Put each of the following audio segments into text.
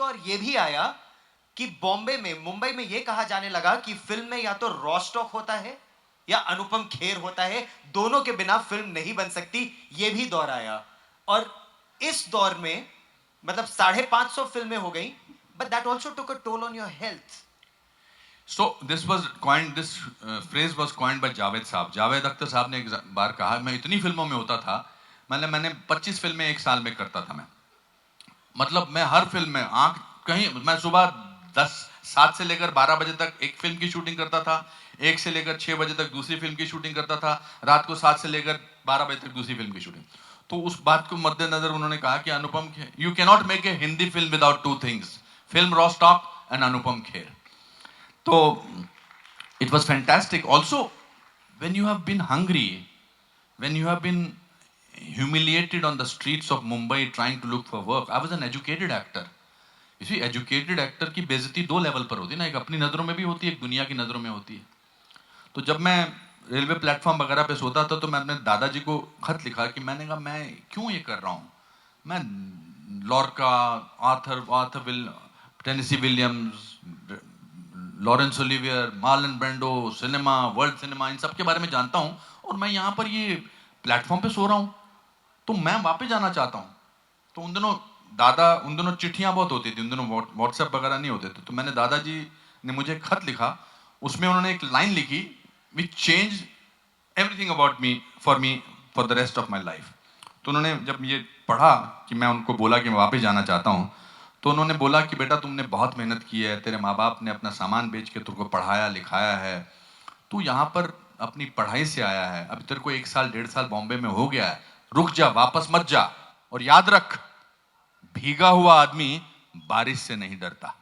दौर ये भी आया कि बॉम्बे में, मुंबई में ये कहा जाने लगा कि फिल्म में या तो रॉस्टॉक होता है या अनुपम खेर होता है, दोनों के बिना फिल्म नहीं बन सकती। ये भी दौर आया। और इस दौर में मतलब 550 फिल्में हो गई, but that also took a toll on your health. So this was coined, this phrase was coined by Javed साहब। जावेद अख्तर साहब ने एक बार कहा, मैं इतनी फिल्मों में होता था, मैंने 25 फिल्में एक साल में करता था मैं। मतलब मैं हर फिल्म में आंख कहीं, मैं सुबह 7 से लेकर 12 बजे तक एक फिल्म की शूटिंग करता था, 1 से लेकर 6 बजे तक दूसरी फिल्म की शूटिंग करता था, रात को 7 से लेकर 12 बजे तक दूसरी फिल्म की शूटिंग। तो उस बात को मद्देनजर उन्होंने कहा कि Anupam, you can not make a Hindi film without two things, film raw stock and Anupam Kher. तो it was fantastic. Also, when you have been hungry, when you have been humiliated on the streets of Mumbai trying to look for work, I was an educated actor. You see, educated actor की बेइज्जती 2 level पर होती है ना, एक अपनी नज़रों में भी होती है, एक दुनिया की नज़रों में होती है। तो जब मैं रेलवे प्लेटफॉर्म वगैरह पे सोता था तो मैं अपने दादाजी को खत लिखा कि मैंने कहा मैं क्यों ये कर रहा हूँ, मैं Lorca, Arthur Tennessee Williams, Laurence Olivier, Marlon Brando, cinema, world cinema, इन सब के बारे में जानता हूँ, और मैं यहाँ पर ये प्लेटफॉर्म पे सो रहा हूँ, तो मैं वापस जाना चाहता हूँ। तो उन दिनों चिट्ठियाँ बहुत होती थी, उन दिनों व्हाट्सएप वगैरह नहीं होते थे। तो मैंने, दादाजी ने मुझे खत लिखा, उसमें उन्होंने एक लाइन लिखी which change everything about me for the rest of my life. तो उन्होंने जब ये पढ़ा कि मैं उनको बोला कि मैं वापस जाना चाहता हूँ, तो उन्होंने बोला कि बेटा तुमने बहुत मेहनत की है, तेरे माँ बाप ने अपना सामान बेच के तुमको पढ़ाया लिखाया है, तू यहाँ पर अपनी पढ़ाई से आया है, अभी तेरे को 1 साल 1.5 साल बॉम्बे में हो गया है, रुक जा, वापस मत जा, और याद रख, भीगा हुआ आदमी बारिश से नहीं डरता।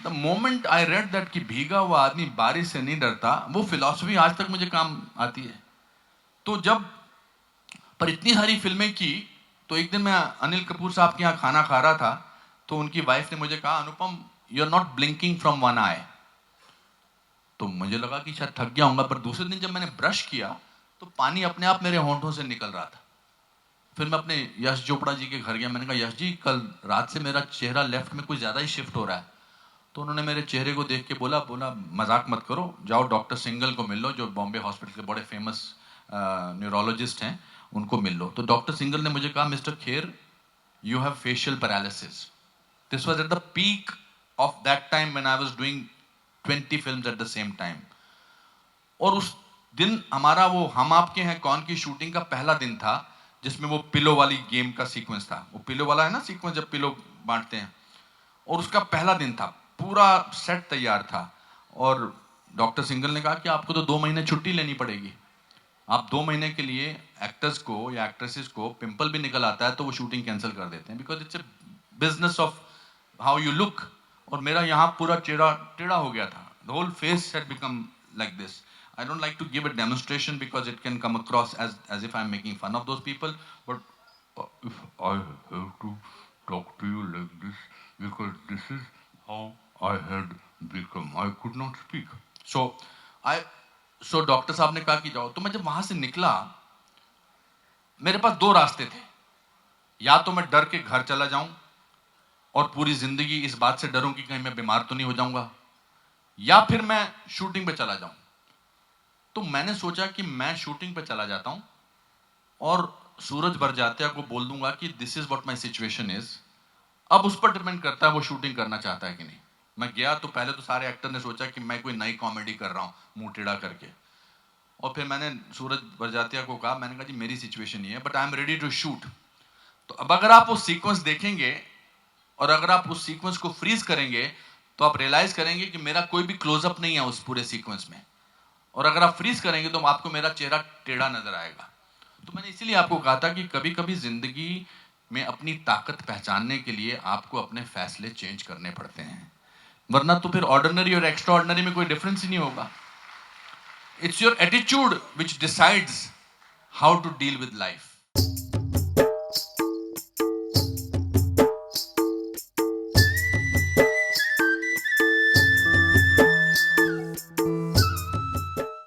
The moment I read that कि भीगा हुआ आदमी बारिश से नहीं डरता, वो फिलॉसफी आज तक मुझे काम आती है। तो जब पर इतनी सारी फिल्में की, तो एक दिन मैं अनिल कपूर साहब के यहाँ खाना खा रहा था, तो उनकी वाइफ ने मुझे कहा, Anupam you are not blinking from one eye. तो मुझे लगा कि शायद थक गया हूँगा, पर दूसरे दिन जब मैंने ब्रश किया तो पानी अपने आप मेरे होंठों से निकल रहा था। फिर मैं अपने यश चोपड़ा जी के घर गया, मैंने कहा, यश जी कल रात से मेरा चेहरा लेफ्ट में कुछ ज़्यादा ही शिफ्ट हो रहा है। तो उन्होंने मेरे चेहरे को देख के बोला मजाक मत करो, जाओ डॉक्टर सिंगल को मिल लो, जो बॉम्बे हॉस्पिटल के बड़े फेमस न्यूरोलॉजिस्ट हैं, उनको मिल लो। तो डॉक्टर सिंगल ने मुझे कहा, mister Kher, you have facial paralysis. This was at the peak of that time when I was doing 20 films at the same time. और उस दिन हमारा वो हम आपके हैं कौन की शूटिंग का पहला दिन था, जिसमें वो पिलो वाली गेम का सीक्वेंस था। वो पिलो वाला है ना सीक्वेंस, जब पिलो बांटते हैं, और उसका पहला दिन था, पूरा सेट तैयार था। और डॉक्टर सिंगल ने कहा कि आपको तो 2 महीने छुट्टी लेनी पड़ेगी, आप 2 महीने के लिए, एक्टर्स को या एक्ट्रेसेस को पिंपल भी निकल आता है तो वो शूटिंग कैंसिल कर देते हैं, because it's a business of how you look. और मेरा यहाँ पूरा चेहरा टेढ़ा हो गया था, the whole face had become like this. I don't like to give a demonstration because it can come across as if I'm making fun of those people, but if I have to talk to you like this, because this is how I had become. I could not speak. So doctor साहब ने कहा कि जाओ। तो मैं जब वहां से निकला, मेरे पास 2 रास्ते थे, या तो मैं डर के घर चला जाऊं और पूरी जिंदगी इस बात से डरूं कि कहीं मैं बीमार तो नहीं हो जाऊंगा, या फिर मैं शूटिंग पे चला जाऊं। तो मैंने सोचा कि मैं शूटिंग पे चला जाता हूं और सूरज बरजात्या को बोल दूंगा कि this is what my situation is. अब उस पर डिपेंड करता है वो शूटिंग करना चाहता है कि नहीं। मैं गया तो पहले तो सारे एक्टर ने सोचा कि मैं कोई नई कॉमेडी कर रहा हूं मुंह टेढ़ा करके, और फिर मैंने सूरज बरजात्या को कहा, मैंने कहा जी मेरी सिचुएशन ये है, but I am ready to shoot. तो अब अगर आप वो सीक्वेंस देखेंगे और अगर आप उस सीक्वेंस को फ्रीज करेंगे तो आप रियलाइज करेंगे कि मेरा कोई भी क्लोजअप नहीं है उस पूरे सीक्वेंस में, और अगर आप फ्रीज करेंगे तो आपको मेरा चेहरा टेढ़ा नजर आएगा। तो मैंने इसीलिए आपको कहा था कि कभी कभी जिंदगी में अपनी ताकत पहचानने के लिए आपको अपने फैसले चेंज करने पड़ते हैं, वरना तो फिर ऑर्डिनरी और एक्स्ट्रा ऑर्डिनरी में कोई डिफरेंस ही नहीं होगा। It's your attitude which decides how to deal with life.